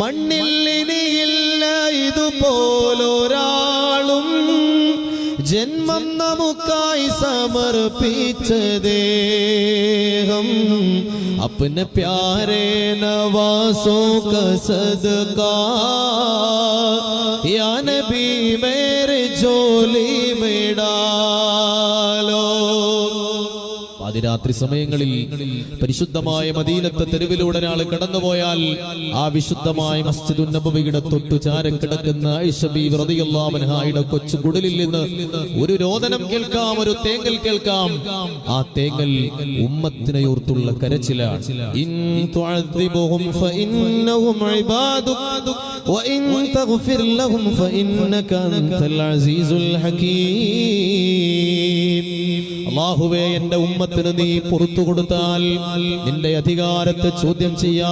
മണ്ണിൽ ഇനിയില്ല ഇതുപോലൊരാളും ജന്മം നമുക്കായി സമർപ്പിച്ച ദേഹം अपने प्यारे नवासों का सदका या नबी मेरे झोली में डालो. പാതിരാത്രി സമയങ്ങളിൽ പരിശുദ്ധമായ മദീനത്തെ തെരുവിലൂടെ ഒരാൾ കടന്നുപോയാൽ ആ വിശുദ്ധമായ മസ്ജിദുൻ നബവിയുടെ തൊട്ടു ചാരക്കിടക്കുന്ന ആയിഷ ബീവി റളിയല്ലാഹു അൻഹായുടെ കൊച്ചു കുടിലിൽ നിന്ന് ഒരു രോദനം കേൾക്കാം, ഒരു തേങ്ങൽ കേൾക്കാം. ആ തേങ്ങൽ ഉമ്മത്തിനെ ഓർത്തുള്ള കരച്ചിലാണ്. ഇൻ തുഅദ്ദിബുഹും ഫഇന്നഹും ഇബാദുക വഇൻ തഗ്ഫിർ ലഹും ഫഇന്നക അൻതൽ അസീസുൽ ഹകീം. അല്ലാഹുവേ, എന്റെ ഉമ്മത്തിന് നീ പുറത്തു കൊടുത്താൽ നിന്റെ അധികാരത്തെ ചോദ്യം ചെയ്യാൻ